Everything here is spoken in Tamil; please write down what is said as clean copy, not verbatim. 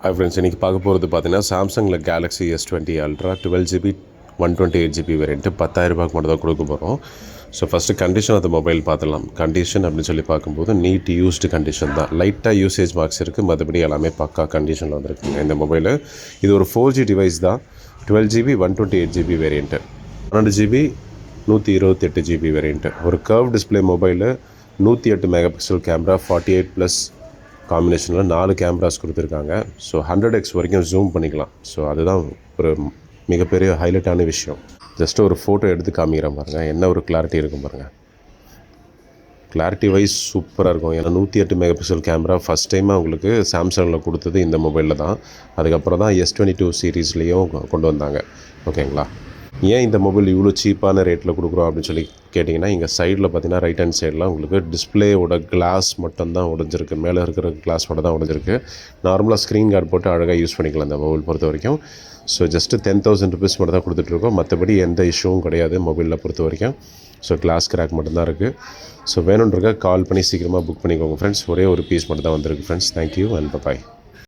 ஃப்ரெண்ட்ஸ் இன்றைக்கி பார்க்க போகிறது பார்த்தீங்கன்னா சாம்சங்கில் Galaxy S20 ultra 12GB 128GB variant 10,000 மட்டும் தான் கொடுக்க போகிறோம். So first condition of the mobile பார்த்துடலாம். கண்டிஷன் அப்படின்னு சொல்லி பார்க்கும்போது நீட் யூஸ்டு கண்டிஷன் தான். லைட்டாக யூசேஜ் மார்க்ஸ் இருக்குது, மற்றபடி எல்லாமே பக்கா கண்டிஷனில் வந்துருக்குங்க இந்த மொபைலு. இது ஒரு 4G டிவைஸ் தான். 12GB 128GB variant, 12GB 128GB variant. ஒரு curve display mobile, 108 mega pixel camera, 48+ காம்பினேஷனில் 4 கேமராஸ் கொடுத்துருக்காங்க. ஸோ 100x வரைக்கும் ஜூம் பண்ணிக்கலாம். ஸோ அதுதான் ஒரு மிகப்பெரிய ஹைலைட்டான விஷயம். ஜஸ்ட்டு ஒரு ஃபோட்டோ எடுத்து காமிக்கிறேன் பாருங்கள், என்ன ஒரு கிளாரிட்டி இருக்கும் பாருங்கள். கிளாரிட்டி வைஸ் சூப்பராக இருக்கும். ஏன்னா 108 மெகா பிக்சல் கேமரா ஃபஸ்ட் டைமாக உங்களுக்கு சாம்சங்கில் கொடுத்தது இந்த மொபைலில் தான். அதுக்கப்புறம் தான் S22 சீரீஸ்லேயும் கொண்டு வந்தாங்க. ஓகேங்களா? ஏன் இந்த மொபைல் இவ்வளோ சீப்பான ரேட்டில் கொடுக்குறோம் அப்படின்னு சொல்லி கேட்டிங்கன்னா, இங்கே சைடில் பார்த்தீங்கன்னா ரைட் ஹேண்ட் சைடில் உங்களுக்கு டிஸ்பிளேயோட கிளாஸ் மட்டும்தான் உடஞ்சிருக்கு. மேலே இருக்கிற கிளாஸ் மட்டும் தான் உடஞ்சிருக்கு. நார்மலாக ஸ்க்ரீன் கார்டு போட்டு அழகாக யூஸ் பண்ணிக்கலாம் இந்த மொபைல் பொறுத்த வரைக்கும். ஸோ ஜஸ்ட்டு 10,000 ருபீஸ் மட்டும் தான் கொடுத்துட்ருக்கோம். மற்றபடி எந்த இஷ்யூவும் கிடையாது மொபைலில் பொறுத்த வரைக்கும். ஸோ கிளாஸ் கிராக் மட்டும்தான் இருக்குது. ஸோ வேணுன்றக்க கால் பண்ணி சீக்கிரமாக புக் பண்ணிக்கோங்க ஃப்ரெண்ட்ஸ். ஒரே ஒரு பீஸ் மட்டும் தான் வந்திருக்கு ஃப்ரெண்ட்ஸ். Thank you and bye.